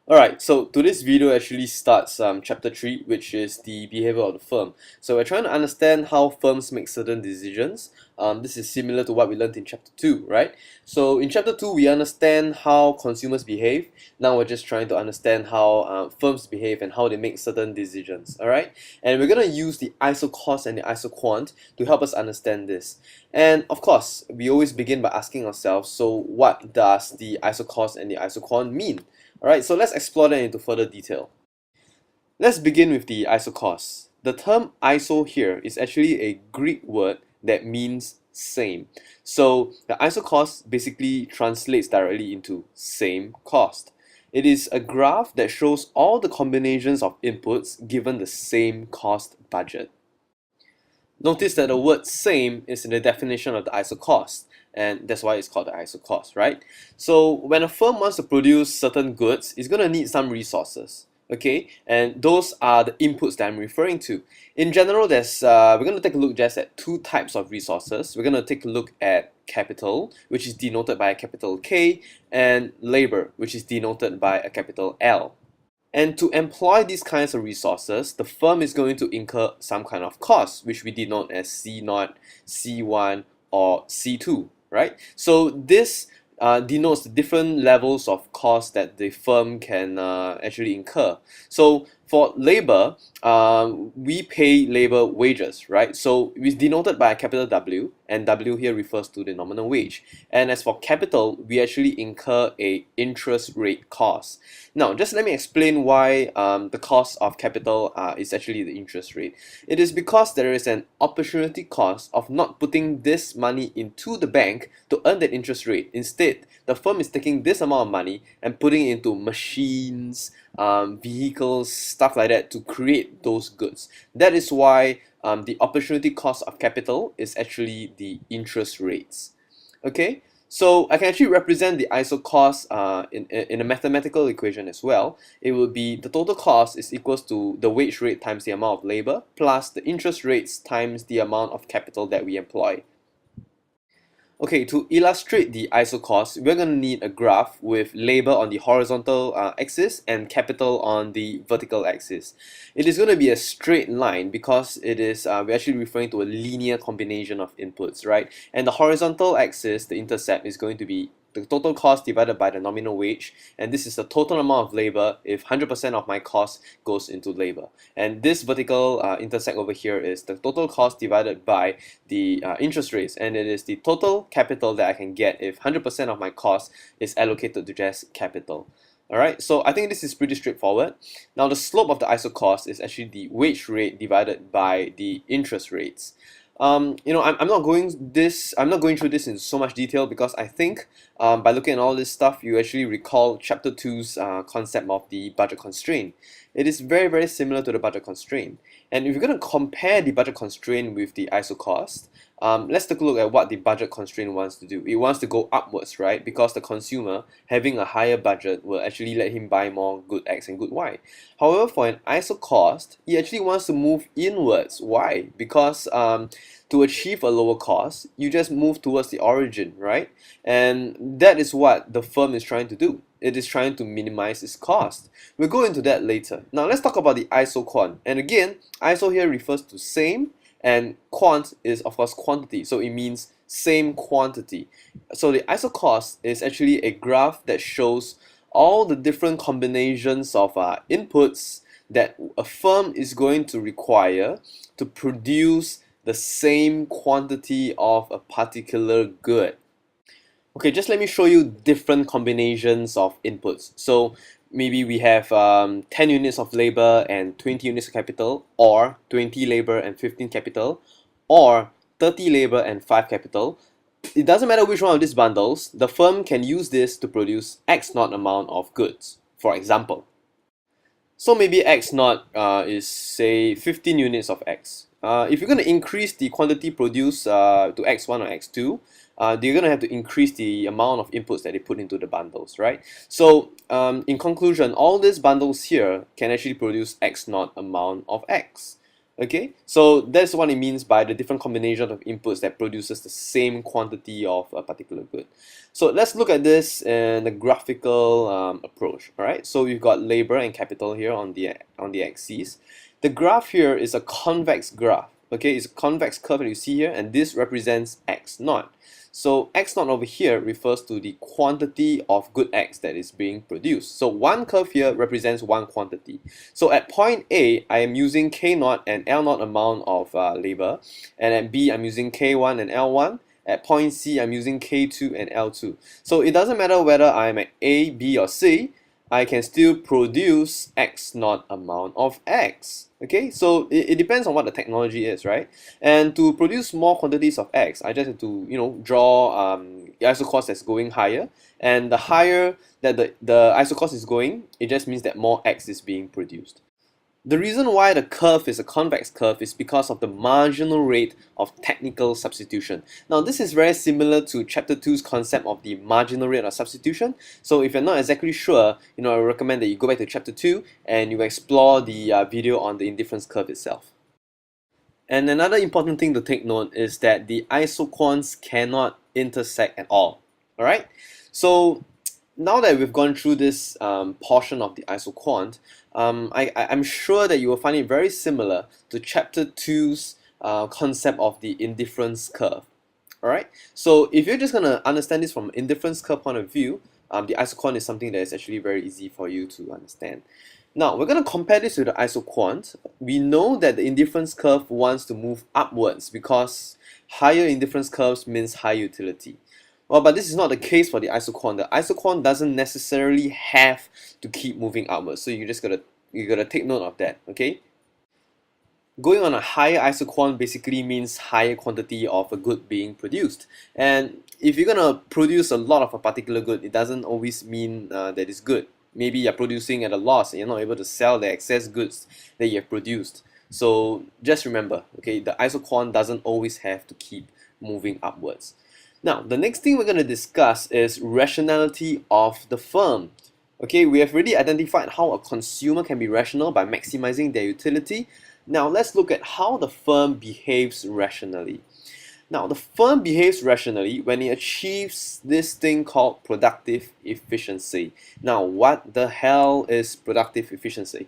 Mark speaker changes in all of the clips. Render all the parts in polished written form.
Speaker 1: Alright, so today's video actually starts chapter 3, which is the behavior of the firm. So we're trying to understand how firms make certain decisions. This is similar to what we learned in chapter 2, right? So in chapter 2, we understand how consumers behave. Now we're just trying to understand how firms behave and how they make certain decisions, alright? And we're going to use the Isocost and the Isoquant to help us understand this. And of course, we always begin by asking ourselves, so what does the Isocost and the Isoquant mean? Alright, so let's explore that into further detail. Let's begin with the isocost. The term iso here is actually a Greek word that means same. So the isocost basically translates directly into same cost. It is a graph that shows all the combinations of inputs given the same cost budget. Notice that the word same is in the definition of the isocost, and that's why it's called the isocost, right? So when a firm wants to produce certain goods, it's going to need some resources, okay? And those are the inputs that I'm referring to. In general, we're going to take a look just at two types of resources. We're going to take a look at capital, which is denoted by a capital K, and labor, which is denoted by a capital L. And to employ these kinds of resources, the firm is going to incur some kind of cost, which we denote as C0, C1, or C2, right? So this denotes the different levels of cost that the firm can actually incur. So for labor, we pay labor wages, right? So it's denoted by a capital W, and W here refers to the nominal wage. And as for capital, we actually incur a interest rate cost. Now, just let me explain why the cost of capital is actually the interest rate. It is because there is an opportunity cost of not putting this money into the bank to earn that interest rate. Instead, the firm is taking this amount of money and putting it into machines, vehicles, stuff like that to create those goods. That is why the opportunity cost of capital is actually the interest rates. Okay, so I can actually represent the ISO cost in a mathematical equation as well. It would be the total cost is equals to the wage rate times the amount of labor plus the interest rates times the amount of capital that we employ. Okay, to illustrate the isocost, we're going to need a graph with labor on the horizontal axis and capital on the vertical axis. It is going to be a straight line because we're actually referring to a linear combination of inputs, right? And the horizontal axis, the intercept, is going to be the total cost divided by the nominal wage, and this is the total amount of labor if 100% of my cost goes into labor. And this vertical intersect over here is the total cost divided by the interest rates, and it is the total capital that I can get if 100% of my cost is allocated to just capital. Alright, so I think this is pretty straightforward. Now the slope of the isocost is actually the wage rate divided by the interest rates. I'm not going through this in so much detail because I think by looking at all this stuff, you actually recall chapter 2's concept of the budget constraint. It is very, very similar to the budget constraint. And if you're going to compare the budget constraint with the isocost, let's take a look at what the budget constraint wants to do. It wants to go upwards, right? Because the consumer having a higher budget will actually let him buy more good X and good Y. However, for an isocost, he actually wants to move inwards. Why? Because to achieve a lower cost, you just move towards the origin, right? And that is what the firm is trying to do. It is trying to minimize its cost. We'll go into that later. Now let's talk about the isoquant. And again, iso here refers to same, and quant is of course quantity, so it means same quantity. So the isocost is actually a graph that shows all the different combinations of inputs that a firm is going to require to produce the same quantity of a particular good. Okay, just let me show you different combinations of inputs. So maybe we have 10 units of labor and 20 units of capital, or 20 labor and 15 capital, or 30 labor and 5 capital. It doesn't matter which one of these bundles, the firm can use this to produce X naught amount of goods, for example. So maybe X naught is say 15 units of X. If you're going to increase the quantity produced to X1 or X2, they're going to have to increase the amount of inputs that they put into the bundles, right? So in conclusion, all these bundles here can actually produce X naught amount of X. Okay, so that's what it means by the different combination of inputs that produces the same quantity of a particular good. So let's look at this in a graphical approach. All right, so you've got labor and capital here on the axes. The graph here is a convex graph. Okay, it's a convex curve that you see here, and this represents x naught. So x naught over here refers to the quantity of good x that is being produced. So one curve here represents one quantity. So at point A, I am using K naught and L naught amount of labor, and at B, I'm using K1 and L1. At point C, I'm using K2 and L2. So it doesn't matter whether I'm at A, B, or C, I can still produce X naught amount of X. Okay, so it depends on what the technology is, right? And to produce more quantities of X, I just have to, draw the isocost that's going higher. And the higher that the isocost is going, it just means that more X is being produced. The reason why the curve is a convex curve is because of the marginal rate of technical substitution. Now, this is very similar to Chapter 2's concept of the marginal rate of substitution. So if you're not exactly sure, I recommend that you go back to Chapter 2 and you explore the video on the indifference curve itself. And another important thing to take note is that the isoquants cannot intersect at all. Alright? So now that we've gone through this portion of the isoquant, I'm sure that you will find it very similar to Chapter 2's concept of the indifference curve. Alright, so if you're just going to understand this from an indifference curve point of view, the isoquant is something that is actually very easy for you to understand. Now, we're going to compare this with the isoquant. We know that the indifference curve wants to move upwards because higher indifference curves means high utility. Well, but this is not the case for the isoquant. The isoquant doesn't necessarily have to keep moving upwards, so you gotta take note of that. Okay. Going on a higher isoquant basically means higher quantity of a good being produced. And if you're gonna produce a lot of a particular good, it doesn't always mean that it's good. Maybe you're producing at a loss and you're not able to sell the excess goods that you have produced. So just remember, okay, the isoquant doesn't always have to keep moving upwards. Now, the next thing we're going to discuss is rationality of the firm. Okay, we have already identified how a consumer can be rational by maximizing their utility. Now, let's look at how the firm behaves rationally. Now, the firm behaves rationally when it achieves this thing called productive efficiency. Now, what the hell is productive efficiency?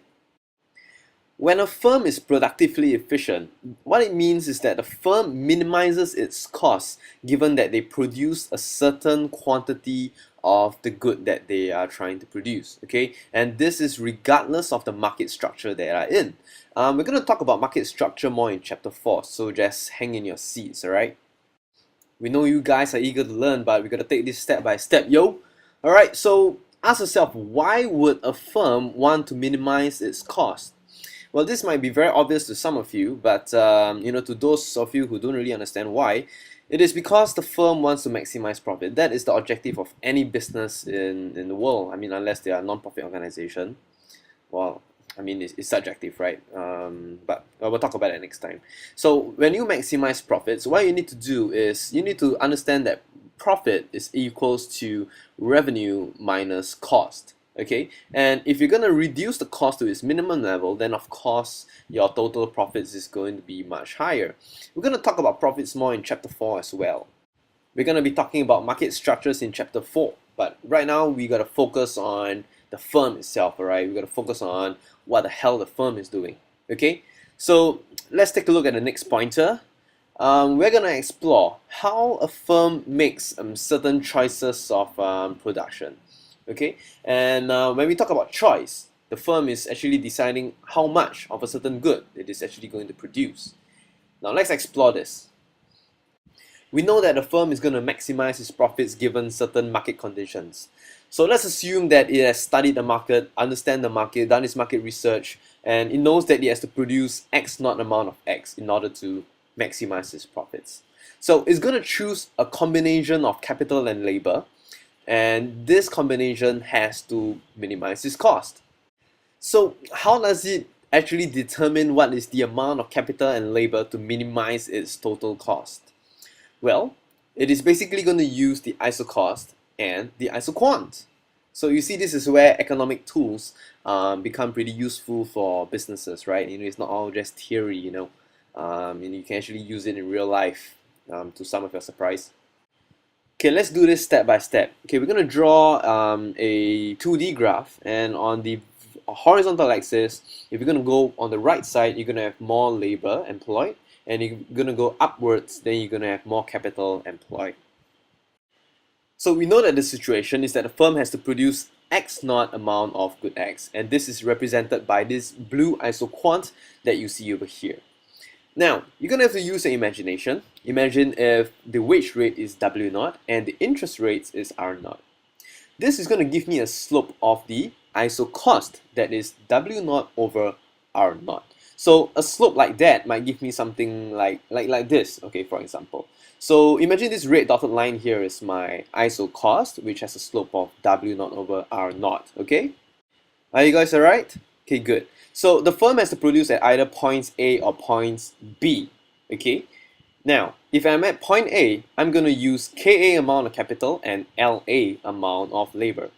Speaker 1: When a firm is productively efficient, what it means is that the firm minimizes its costs given that they produce a certain quantity of the good that they are trying to produce. Okay, and this is regardless of the market structure they are in. We're going to talk about market structure more in Chapter 4, so just hang in your seats, alright? We know you guys are eager to learn, but we're going to take this step by step, yo! Alright, so ask yourself, why would a firm want to minimize its cost? Well, this might be very obvious to some of you, but to those of you who don't really understand why, it is because the firm wants to maximize profit. That is the objective of any business in the world. I mean, unless they are a non-profit organization. Well, I mean, it's subjective, right? But we'll talk about it next time. So when you maximize profits, what you need to do is you need to understand that profit is equals to revenue minus cost. Okay, and if you're going to reduce the cost to its minimum level, then of course your total profits is going to be much higher. We're going to talk about profits more in Chapter 4 as well. We're going to be talking about market structures in Chapter 4, but right now we got to focus on the firm itself, alright? We got to focus on what the hell the firm is doing. Okay, so let's take a look at the next pointer. We're going to explore how a firm makes certain choices of production. Okay, and when we talk about choice, the firm is actually deciding how much of a certain good it is actually going to produce. Now let's explore this. We know that the firm is going to maximize its profits given certain market conditions. So let's assume that it has studied the market, understand the market, done its market research, and it knows that it has to produce X naught amount of X in order to maximize its profits. So it's going to choose a combination of capital and labor, and this combination has to minimize its cost. So how does it actually determine what is the amount of capital and labor to minimize its total cost? Well, it is basically going to use the isocost and the isoquant. So you see, this is where economic tools become pretty useful for businesses, right? It's not all just theory, and you can actually use it in real life, to some of your surprise. Okay, let's do this step by step. Okay, we're going to draw a 2D graph, and on the horizontal axis, if you're going to go on the right side, you're going to have more labor employed, and you're going to go upwards, then you're going to have more capital employed. So we know that the situation is that a firm has to produce X naught amount of good X, and this is represented by this blue isoquant that you see over here. Now, you're going to have to use your imagination. Imagine if the wage rate is W naught and the interest rate is R naught. This is going to give me a slope of the isocost, that is W naught over R naught. So a slope like that might give me something like this, okay, for example. So imagine this red dotted line here is my isocost, which has a slope of W naught over R naught, okay? Are you guys alright? Okay, good. So the firm has to produce at either points A or points B, okay? Now, if I'm at point A, I'm going to use KA amount of capital and LA amount of labor.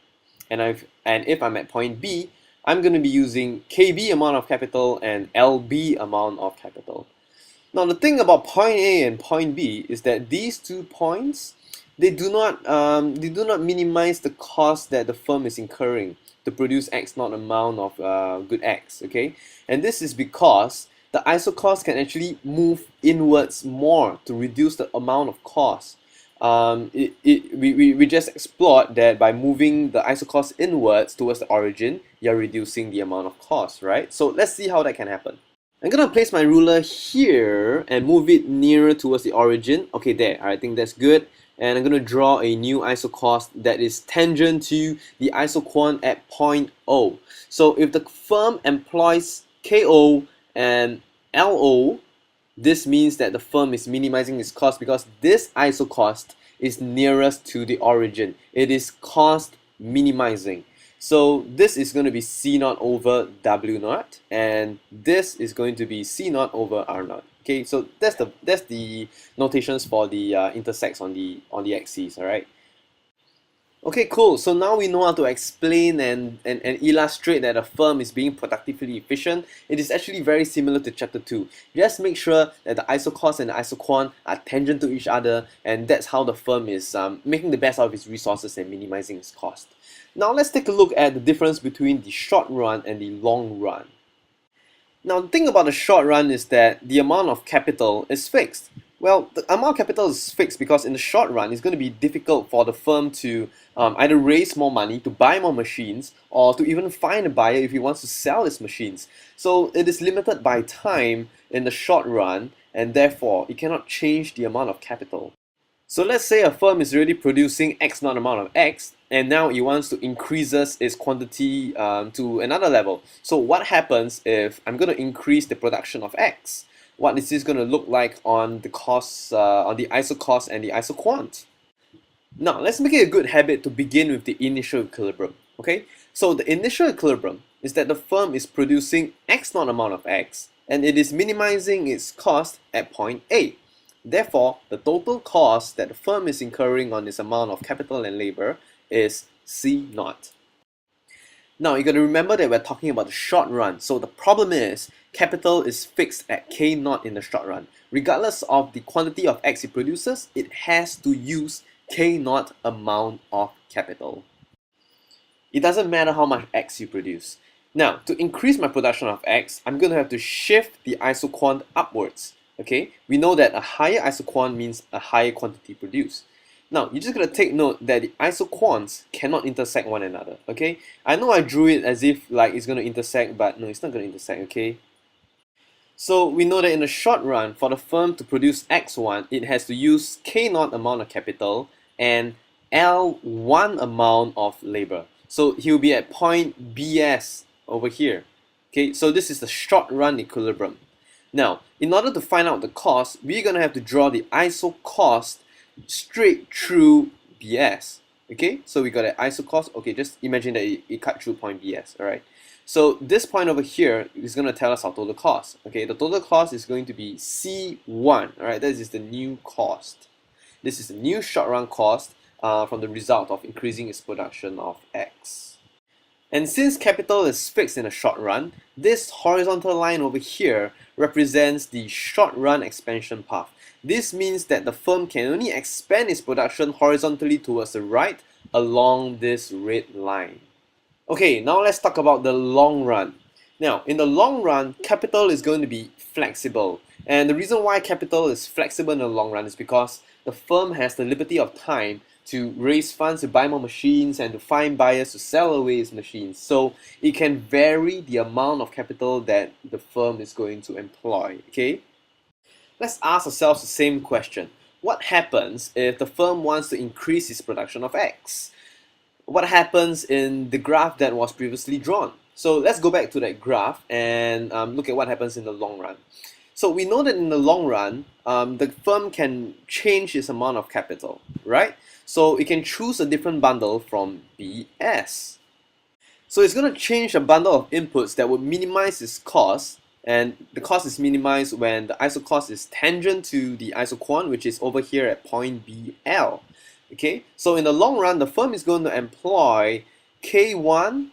Speaker 1: And if I'm at point B, I'm going to be using KB amount of capital and LB amount of capital. Now, the thing about point A and point B is that these 2 points, they do not minimize the cost that the firm is incurring to produce X naught amount of good X, okay? And this is because the isocost can actually move inwards more to reduce the amount of cost. We just explored that by moving the isocost inwards towards the origin, you're reducing the amount of cost, right? So let's see how that can happen. I'm gonna place my ruler here and move it nearer towards the origin. Okay, there, I think that's good. And I'm gonna draw a new isocost that is tangent to the isoquant at point O. So if the firm employs KO and LO, this means that the firm is minimizing its cost because this isocost is nearest to the origin. It is cost minimizing. So this is going to be C naught over W naught, and this is going to be C naught over R naught. Okay, so that's the notations for the intersects on the axes. All right. Okay, cool. So now we know how to explain and illustrate that a firm is being productively efficient. It is actually very similar to chapter 2. Just make sure that the isocost and the isoquant are tangent to each other, and that's how the firm is making the best out of its resources and minimizing its cost. Now let's take a look at the difference between the short run and the long run. Now the thing about the short run is that the amount of capital is fixed. Well, the amount of capital is fixed because in the short run, it's going to be difficult for the firm to either raise more money to buy more machines or to even find a buyer if he wants to sell his machines. So it is limited by time in the short run, and therefore it cannot change the amount of capital. So let's say a firm is already producing X naught amount of X, and now it wants to increases its quantity to another level. So what happens if I'm going to increase the production of X? What is this going to look like on the costs, on the isocost and the isoquant? Now let's make it a good habit to begin with the initial equilibrium. Okay, so the initial equilibrium is that the firm is producing X naught amount of X, and it is minimizing its cost at point A. Therefore, the total cost that the firm is incurring on this amount of capital and labor is C naught. Now, you got to remember that we're talking about the short run. So the problem is capital is fixed at K naught in the short run. Regardless of the quantity of X it produces, it has to use K naught amount of capital. It doesn't matter how much X you produce. Now, to increase my production of X, I'm going to have to shift the isoquant upwards. Okay, we know that a higher isoquant means a higher quantity produced. Now, you're just going to take note that the isoquants cannot intersect one another, okay? I know I drew it as if like it's going to intersect, but no, it's not going to intersect, okay? So we know that in the short run, for the firm to produce X1, it has to use K naught amount of capital and L1 amount of labor. So he'll be at point BS over here. Okay, so this is the short run equilibrium. Now, in order to find out the cost, we're going to have to draw the isocost straight through BS. Okay, so we got an isocost. Okay, just imagine that it cut through point BS. All right. So this point over here is going to tell us our total cost. Okay, the total cost is going to be C1. All right, that is the new cost. This is the new short run cost. from the result of increasing its production of X. And since capital is fixed in the short run, this horizontal line over here represents the short run expansion path. This means that the firm can only expand its production horizontally towards the right along this red line. Okay, now let's talk about the long run. Now, in the long run, capital is going to be flexible. And the reason why capital is flexible in the long run is because the firm has the liberty of time to raise funds to buy more machines and to find buyers to sell away its machines. So it can vary the amount of capital that the firm is going to employ. Okay? Let's ask ourselves the same question. What happens if the firm wants to increase its production of X? What happens in the graph that was previously drawn? So let's go back to that graph and look at what happens in the long run. So we know that in the long run, the firm can change its amount of capital, right? So it can choose a different bundle from BS. So it's going to change a bundle of inputs that would minimize its cost, and the cost is minimized when the isocost is tangent to the isoquant, which is over here at point BL. Okay, so in the long run, the firm is going to employ K1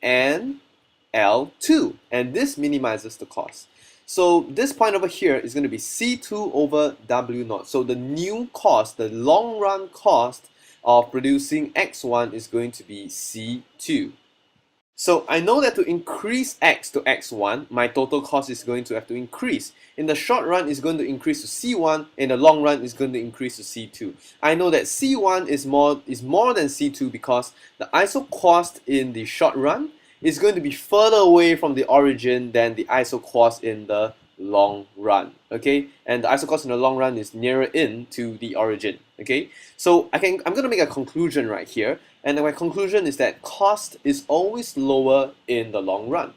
Speaker 1: and L2, and this minimizes the cost. So this point over here is going to be C2 over W0. So the new cost, the long run cost of producing X1 is going to be C2. So I know that to increase X to X1, my total cost is going to have to increase. In the short run, it's going to increase to C1. In the long run, it's going to increase to C2. I know that C1 is more than C2 because the isocost in the short run is going to be further away from the origin than the isocost in the long run. Okay, and the isocost in the long run is nearer in to the origin. Okay, so I'm going to make a conclusion right here, and my conclusion is that cost is always lower in the long run.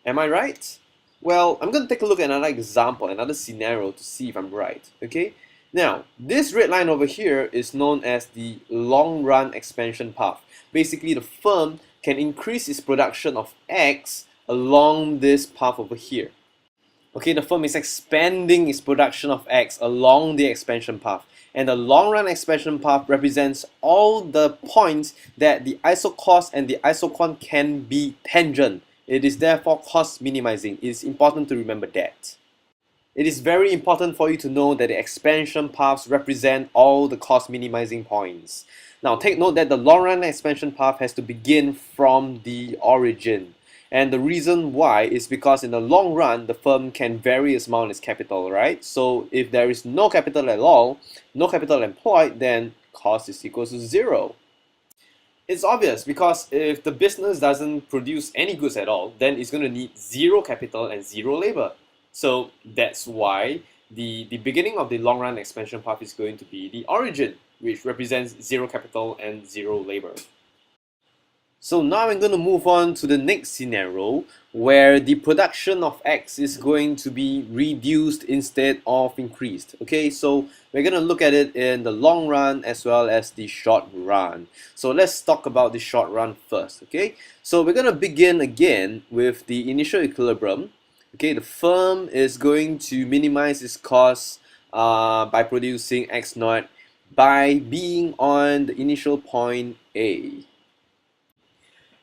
Speaker 1: Am I right? Well, I'm going to take a look at another example, another scenario to see if I'm right. Okay, now this red line over here is known as the long run expansion path. Basically, the firm can increase its production of X along this path over here. Okay, the firm is expanding its production of X along the expansion path. And the long run expansion path represents all the points that the isocost and the isoquant can be tangent. It is therefore cost minimizing. It is important to remember that. It is very important for you to know that the expansion paths represent all the cost minimizing points. Now take note that the long run expansion path has to begin from the origin. And the reason why is because in the long run, the firm can vary its amount of its capital, right? So if there is no capital at all, no capital employed, then cost is equal to 0. It's obvious because if the business doesn't produce any goods at all, then it's going to need 0 capital and 0 labor. So that's why the beginning of the long run expansion path is going to be the origin, which represents 0 capital and 0 labor. So now I'm going to move on to the next scenario where the production of X is going to be reduced instead of increased. Okay, so we're going to look at it in the long run as well as the short run. So let's talk about the short run first. Okay, so we're going to begin again with the initial equilibrium. Okay, the firm is going to minimize its costs by producing X0 by being on the initial point A.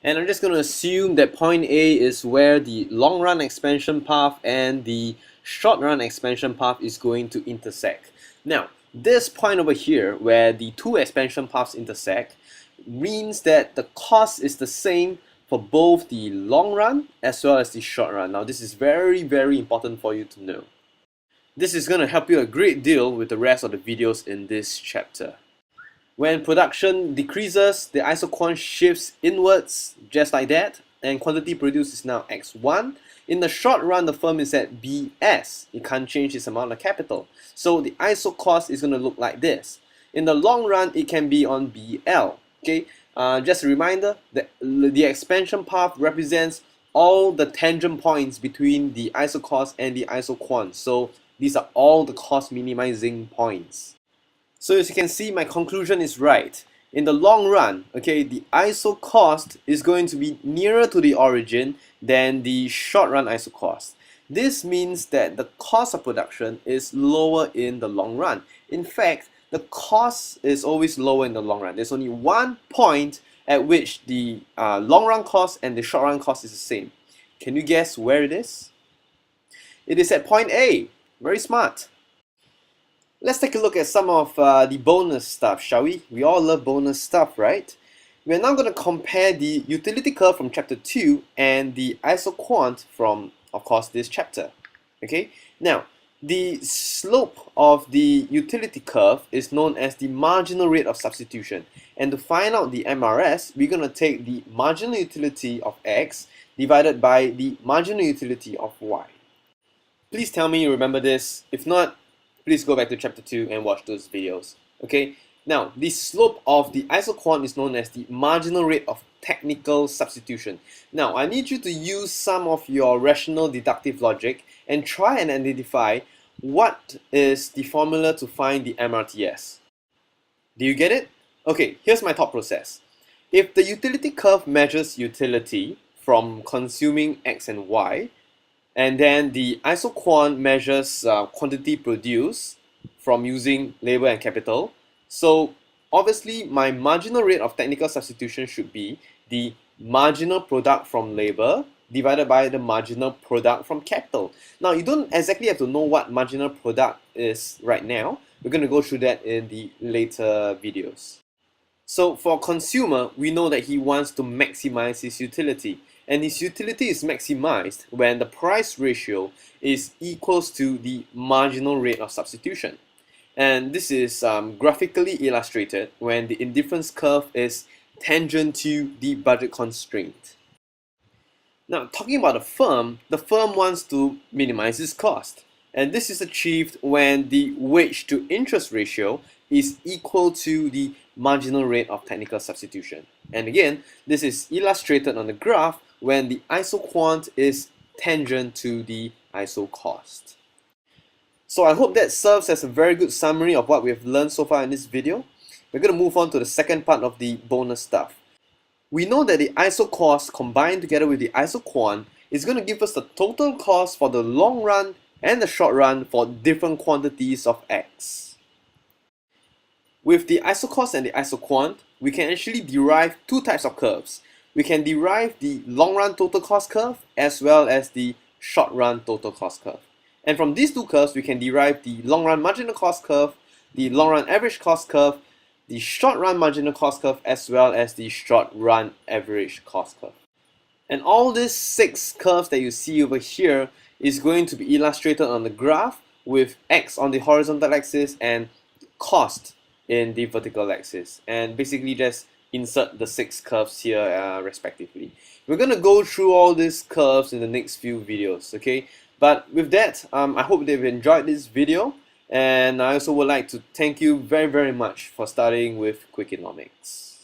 Speaker 1: And I'm just going to assume that point A is where the long run expansion path and the short run expansion path is going to intersect. Now, this point over here where the two expansion paths intersect means that the cost is the same for both the long run as well as the short run. Now, this is very, very important for you to know. This is going to help you a great deal with the rest of the videos in this chapter. When production decreases, the isoquant shifts inwards just like that, and quantity produced is now X1. In the short run, the firm is at BS. It can't change its amount of capital. So the isocost is going to look like this. In the long run, it can be on BL. Okay, just a reminder that the expansion path represents all the tangent points between the isocost and the isoquant. So these are all the cost minimizing points. So as you can see, my conclusion is right. In the long run, okay, the isocost is going to be nearer to the origin than the short run isocost. This means that the cost of production is lower in the long run. In fact, the cost is always lower in the long run. There's only one point at which the long run cost and the short run cost is the same. Can you guess where it is? It is at point A. Very smart. Let's take a look at some of the bonus stuff, shall we? We all love bonus stuff, right? We're now going to compare the utility curve from chapter 2 and the isoquant from, of course, this chapter. Okay? Now, the slope of the utility curve is known as the marginal rate of substitution. And to find out the MRS, we're going to take the marginal utility of x divided by the marginal utility of y. Please tell me you remember this. If not, please go back to chapter 2 and watch those videos. Okay? Now, the slope of the isoquant is known as the marginal rate of technical substitution. Now, I need you to use some of your rational deductive logic and try and identify what is the formula to find the MRTS. Do you get it? Okay, here's my thought process. If the utility curve measures utility from consuming X and Y, and then the isoquant measures quantity produced from using labor and capital. So obviously my marginal rate of technical substitution should be the marginal product from labor divided by the marginal product from capital. Now you don't exactly have to know what marginal product is right now. We're going to go through that in the later videos. So for consumer, we know that he wants to maximize his utility. And his utility is maximized when the price ratio is equals to the marginal rate of substitution. And this is graphically illustrated when the indifference curve is tangent to the budget constraint. Now, talking about the firm wants to minimize its cost. And this is achieved when the wage to interest ratio is equal to the marginal rate of technical substitution. And again, this is illustrated on the graph when the isoquant is tangent to the isocost. So I hope that serves as a very good summary of what we have learned so far in this video. We're going to move on to the second part of the bonus stuff. We know that the isocost combined together with the isoquant is going to give us the total cost for the long run and the short run for different quantities of X. With the isocost and the isoquant, we can actually derive two types of curves. We can derive the long run total cost curve as well as the short run total cost curve. And from these two curves, we can derive the long run marginal cost curve, the long run average cost curve, the short run marginal cost curve, as well as the short run average cost curve. And all these 6 curves that you see over here is going to be illustrated on the graph with X on the horizontal axis and cost in the vertical axis. And basically just insert the 6 curves here respectively. We're going to go through all these curves in the next few videos, okay? But with that, I hope that you've enjoyed this video, and I also would like to thank you very much for studying with Quickienomics.